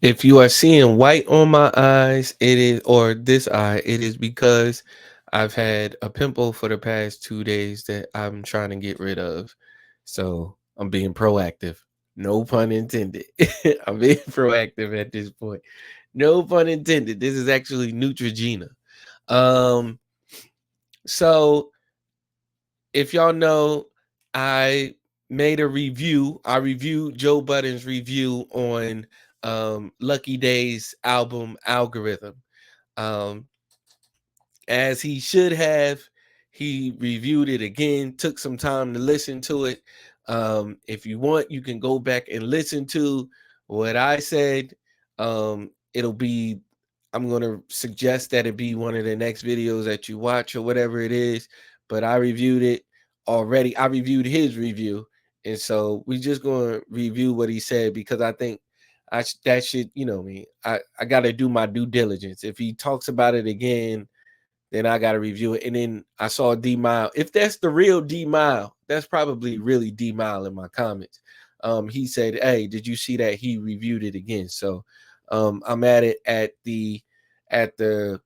If you are seeing white on my eyes, it is, or this eye, it is because I've had a pimple for the past 2 days that I'm trying to get rid of. So I'm being proactive. No pun intended. I'm being proactive at this point. No pun intended. This is actually Neutrogena. Um, so if y'all know, I made a review. I reviewed Joe Budden's review on Lucky Daye's album Algorithm. Um, as he should have, he reviewed it again, took some time to listen to it. If you want, you can go back and listen to what I said. It'll be, I'm going to suggest that it be one of the next videos that you watch or whatever it is. But I reviewed it already. I reviewed his review. And so we just going to review what he said because I think that should, you know me, I got to do my due diligence. If he talks about it again, then I got to review it. And then I saw D Mile. If that's the real D Mile, that's probably really D Mile in my comments. He said, "Hey, did you see that he reviewed it again?" So I'm at it at the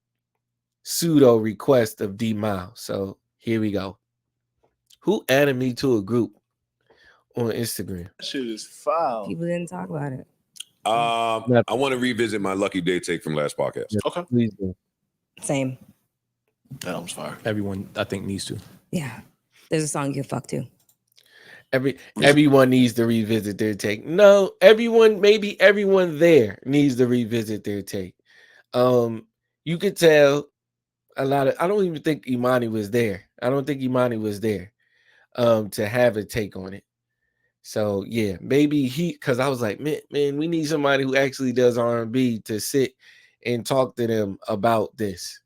pseudo request of D Mile. So here we go. Who added me to a group on Instagram? That shit is foul. People didn't talk about it. I want to revisit my Lucky Day take from last podcast. Yeah, Okay. please do. Same. That album's fire. Everyone, I think, needs to. Yeah. There's a song you fuck to. Everyone needs to revisit their take. No, maybe everyone there needs to revisit their take. You could tell a lot of, I don't even think Imani was there. I don't think Imani was there to have a take on it. So yeah, maybe because I was like, man, we need somebody who actually does R&B to sit and talk to them about this,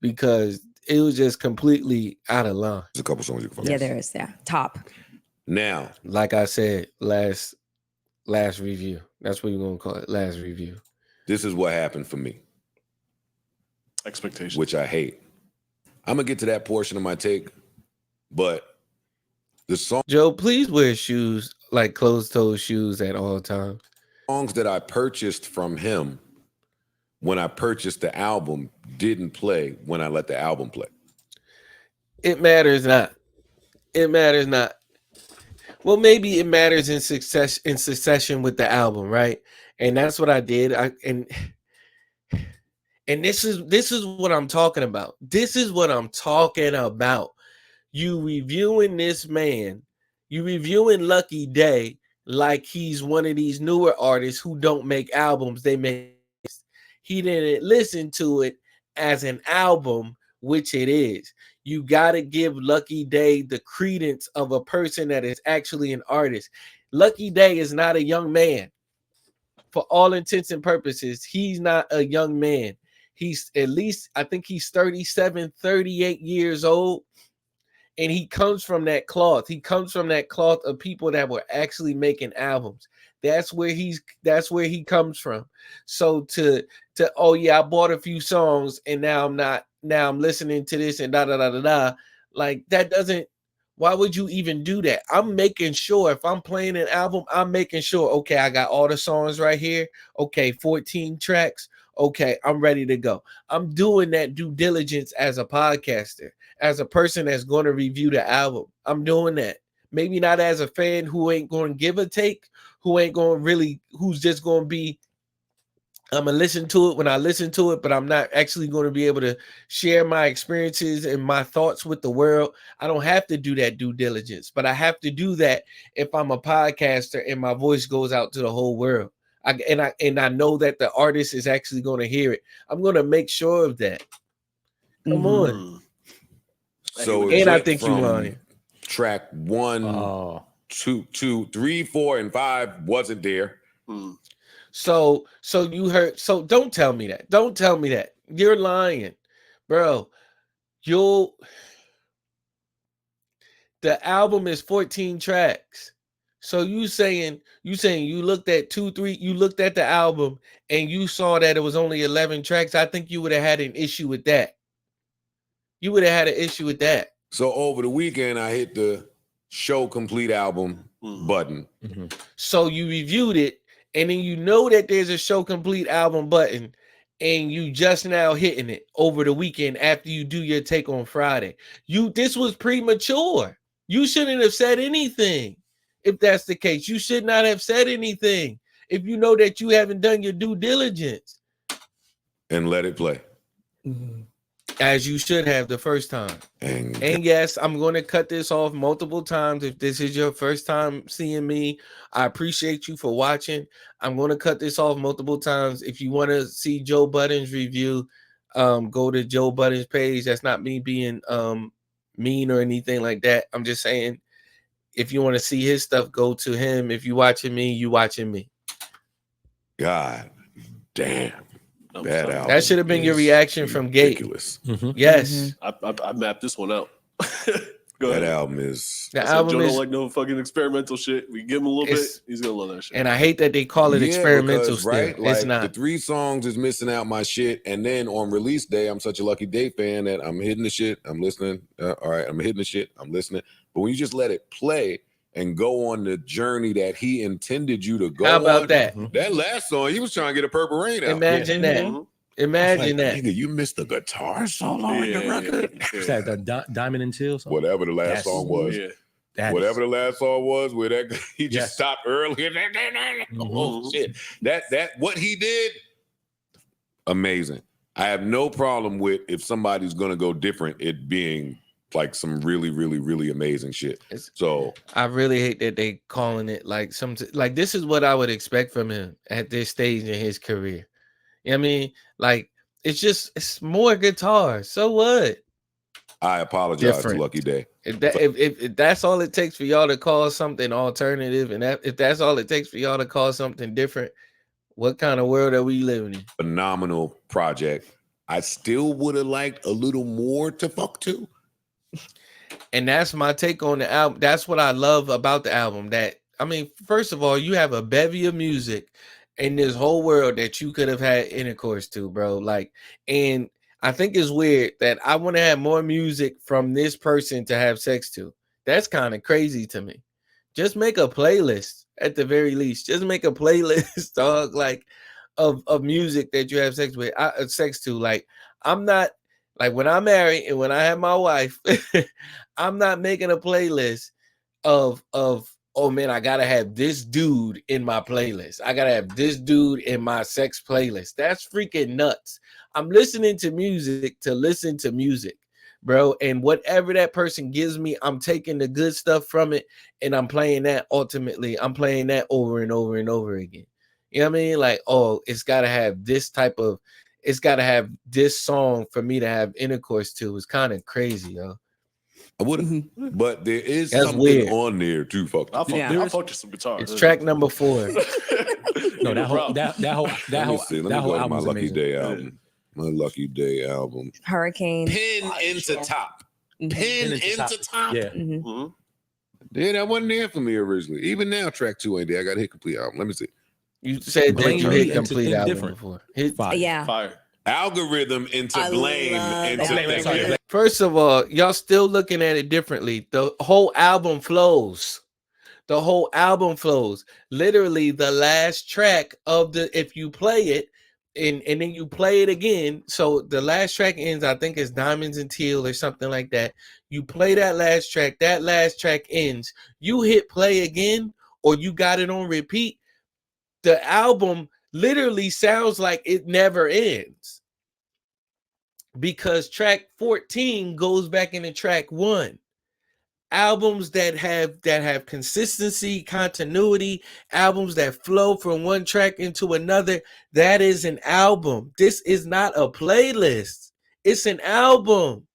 because it was just completely out of line. There's a couple songs you can Yeah, there is. Yeah. Top. Now, like I said, last review. That's what you're gonna call it, last review. This is what happened for me, Expectations. which I hate. I'm gonna get to that portion of my take, but the Joe, please wear shoes, like closed-toed shoes at all times. songs that I purchased from him when I purchased the album didn't play when I let the album play. It matters not. It matters not. Well, maybe it matters in succession with the album, right? And that's what I did. And this is what I'm talking about. This is what I'm talking about. You reviewing this man, you reviewing Lucky Daye like he's one of these newer artists who don't make albums, they make. He didn't listen to it as an album, which it is. You got to give Lucky Daye the credence of a person that is actually an artist. Lucky Daye is not a young man. For all intents and purposes, he's not a young man. He's at least, I think he's 37, 38 years old. And he comes from that cloth. He comes from that cloth of people that were actually making albums. That's where he comes from. So to oh yeah, I bought a few songs and now I'm listening to this and da da da da da. Like that doesn't, why would you even do that? I'm making sure if I'm playing an album, I'm making sure, okay, I got all the songs right here. Okay, 14 tracks. Okay, I'm ready to go. I'm doing that due diligence as a podcaster, as a person that's going to review the album. I'm doing that. Maybe not as a fan who ain't going to give a take, who's just going to be, I'm going to listen to it when I listen to it, but I'm not actually going to be able to share my experiences and my thoughts with the world. I don't have to do that due diligence, but I have to do that if I'm a podcaster and my voice goes out to the whole world. I know that the artist is actually going to hear it. I'm going to make sure of that. Come on. So and I think you're lying. Track 1, 2, 3, 4, and 5 wasn't there. So you heard. So don't tell me that. Don't tell me that. You're lying, bro. The album is 14 tracks. So you saying you looked at you looked at the album and you saw that it was only 11 tracks. I think you would have had an issue with that. You would have had an issue with that. So over the weekend, I hit the Show Complete album button. So you reviewed it and then you know that there's a show complete album button, and you just now hitting it over the weekend after you do your take on Friday. This was premature. You shouldn't have said anything. If that's the case, you should not have said anything. If you know that you haven't done your due diligence, and let it play. as you should have the first time. And yes, I'm going to cut this off multiple times. If this is your first time seeing me, I appreciate you for watching. I'm going to cut this off multiple times. If you want to see Joe Budden's review, go to Joe Budden's page. That's not me being mean or anything like that. I'm just saying, if you want to see his stuff, go to him. If you watching me, you watching me. God damn. That album That should have been your reaction from Gate. ridiculous. Yes. I mapped this one out. Go That ahead. album is. The I said, album Joe is, don't like no fucking experimental shit. We give him a little bit, he's gonna love that shit. and I hate that they call it experimental because, still. right? Like It's not. the 3 songs is missing out my shit, and then on release day, I'm such a Lucky Day fan that I'm hitting the shit, I'm listening. All right, I'm hitting the shit, I'm listening. But when you just let it play and go on the journey that he intended you to go on. How about that? That last song, he was trying to get a Purple Rain out. Imagine that. Mhm. Imagine that. Nigga, you missed the guitar solo in the record. Is that the Diamond and Chill song? Whatever the last That's- song was. Yeah. That Whatever the last song was, where that he just Yes. stopped early. Oh shit! That what he did, amazing. I have no problem with if somebody's gonna go different, it being like some really, really, really amazing shit. So I really hate that they calling it like like this is what I would expect from him at this stage in his career. You know what I mean? Like it's more guitar. So what? I apologize Different. to Lucky Day. If that's all it takes for y'all to call something alternative, and if that's all it takes for y'all to call something different, what kind of world are we living in? Phenomenal project. I still would have liked a little more to fuck to. And that's my take on the album. That's what I love about the album. That, I mean, first of all, you have a bevy of music in this whole world that you could have had intercourse to, bro. Like, and I think it's weird that I want to have more music from this person to have sex to. That's kind of crazy to me. Just make a playlist at the very least. Just make a playlist, dog, like of music that you have sex with, sex to. Like, I'm not like when I'm married and when I have my wife, I'm not making a playlist of oh man, I gotta have this dude in my playlist. I gotta have this dude in my sex playlist. That's freaking nuts. I'm listening to music to listen to music, bro. And whatever that person gives me, I'm taking the good stuff from it and I'm playing that ultimately. I'm playing that over and over and over again. You know what I mean? Like, oh, it's gotta have this type of, it's gotta have this song for me to have intercourse to. It's kind of crazy, yo. I wouldn't, but there is That's something weird. on there too. Fuck. I'll fuck, Yeah. I'll fuck to some guitar. It's track number 4. No, that whole that whole Let that me whole see. Let that me whole go to my album's Lucky amazing. Day album. My Lucky Day album. Hurricane. Pin into top. Pin Pin into into top. Yeah. Mhm. Mhm. Yeah, that wasn't there for me originally. Even now, track 2 ain't there. I got to hit complete album. Let me see. You said that Blame you me hit into complete album indifferent. before. Hit, Fire. Yeah. Fire. Algorithm into I blame love into that. Blame, sorry, blame. First of all, y'all still looking at it differently. The whole album flows. The whole album flows. Literally, the last track of the, if you play it and then you play it again. So the last track ends, I think it's Diamonds and Teal or something like that. You play that last track ends. You hit play again, or you got it on repeat. The album literally sounds like it never ends, because track 14 goes back into track 1. Albums that have consistency, continuity, albums that flow from one track into another, that is an album. This is not a playlist. It's an album.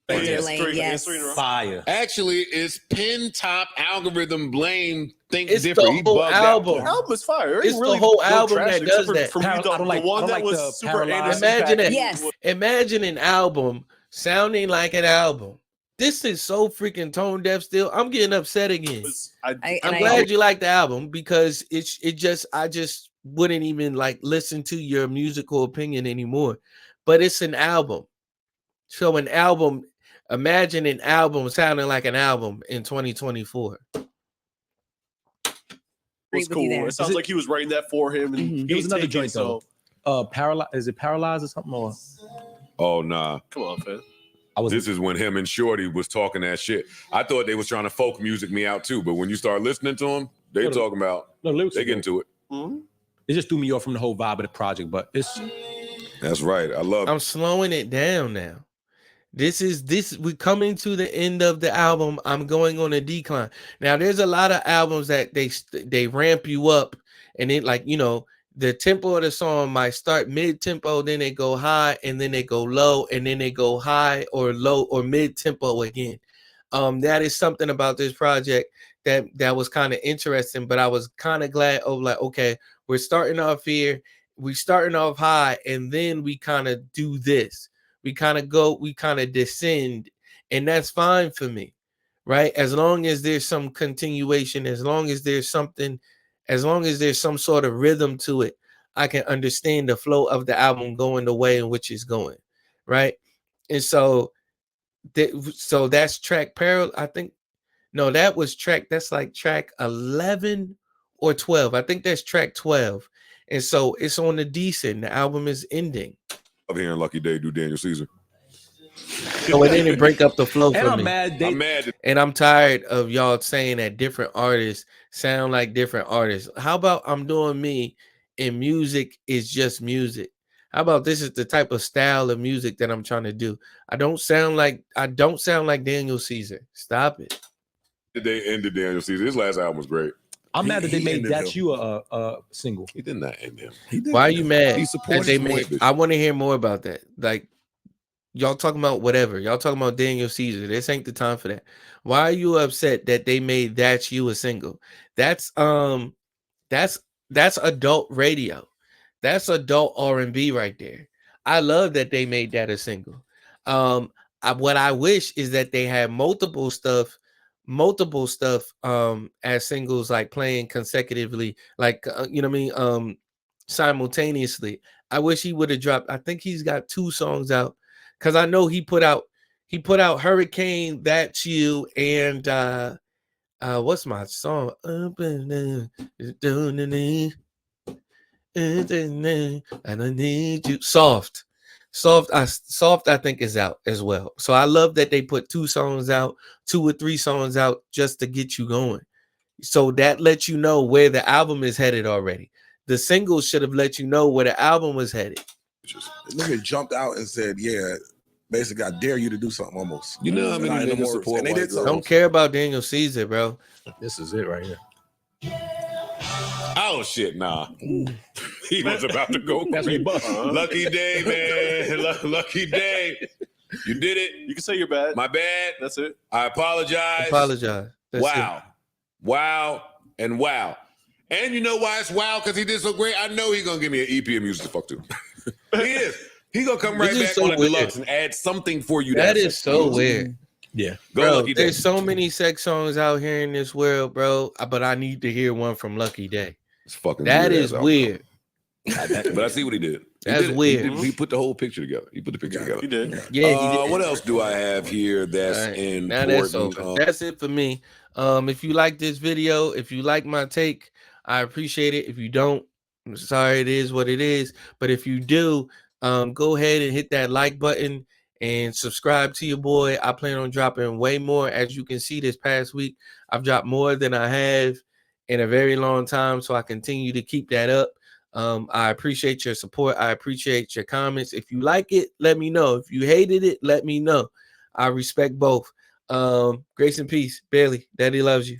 Yes. Yes. 3 in a row. Fire. Actually, it's pin top algorithm blame. Think It's the different. He whole bugged album. out. The album is fire. It It's ain't the really whole no album trash, that except does that. For me, I the don't like- one I don't that like was the super paralyzed- Anderson. Imagine it. Yes. Imagine an album sounding like an album. This is so freaking tone deaf still. I'm getting upset again. I'm glad you like the album, because I just wouldn't even like listen to your musical opinion anymore. But it's an album. So an album, imagine an album sounding like an album in 2024. was cool. It sounds like he was writing that for him. And It was another joint though. Is it Paralyzed or something? Or oh nah, come on, fam. This is when him and Shorty was talking that shit. I thought they was trying to folk music me out too, but when you start listening to them, they talking about they get into it. It just threw me off from the whole vibe of the project, but it's that's right. I love it. I'm slowing it down now. We're coming to the end of the album. I'm going on a decline. Now there's a lot of albums that they ramp you up, and it like, you know, the tempo of the song might start mid-tempo, then they go high, and then they go low, and then they go high or low or mid-tempo again. That is something about this project that was kind of interesting, but I was kind of glad of like, okay, we're starting off here, we're starting off high, and then we kind of do this. We kind of descend, and that's fine for me, right? As long as there's some continuation, as long as there's something, as long as there's some sort of rhythm to it, I can understand the flow of the album going the way in which it's going, right? And so that's track parallel. I think, no, that's like track 11 or 12. I think that's track 12. And so it's on the decent. The album is ending. I'm hearing Lucky Daye do Daniel Caesar. So it didn't break up the flow for me. I'm mad. And I'm tired of y'all saying that different artists sound like different artists. How about I'm doing me and music is just music? How about this is the type of style of music that I'm trying to do? I don't sound like Daniel Caesar. Stop it. They ended Daniel Caesar. His last album was great. I'm mad that they made That's You a single. He did not end him. Why are you mad? He supported they made, I want to hear more about that. Like, y'all talking about whatever. Y'all talking about Daniel Caesar. This ain't the time for that. Why are you upset that they made That's You a single? That's adult radio. That's adult R&B right there. I love that they made that a single. What I wish is that they had multiple stuff as singles, like playing consecutively, like you know what I mean, simultaneously. I wish he would have dropped. I think he's got 2 songs out, because I know he put out Hurricane, That's You, and what's my song? And I need you. Soft I think is out as well. So I love that they put 2 songs out, 2 or 3 songs out, just to get you going. So that lets you know where the album is headed already. The singles should have let you know where the album was headed. The nigga jumped out and said, yeah, basically, I dare you to do something almost. You know how many niggas support white girls? Don't care about Daniel Caesar, bro. This is it right here. Oh shit, nah. He was about to go. Lucky Daye, man. Lucky Daye. You did it. You can say you're bad. My bad. That's it. I apologize. That's wow. it. Wow and wow. And you know why it's wow? Because he did so great. I know he's gonna give me an EP of music to fuck to. He is. He's gonna come right back on the deluxe and add something for you. That is so weird. Yeah. Bro, there's so many sex songs out here in this world, bro. But I need to hear one from Lucky Daye. It's fucking that is weird. But I see what he did. That's weird. He put the whole picture together. He put the picture together. He did. Yeah, he did. What else do I have here that's important? Now that's over. That's it for me. If you like this video, if you like my take, I appreciate it. If you don't, I'm sorry, it is what it is. But if you do, go ahead and hit that like button and subscribe to your boy. I plan on dropping way more. As you can see, this past week, I've dropped more than I have in a very long time. So I continue to keep that up. I appreciate your support. I appreciate your comments. If you like it, let me know. If you hated it, let me know. I respect both. Grace and peace. Bailey, Daddy loves you.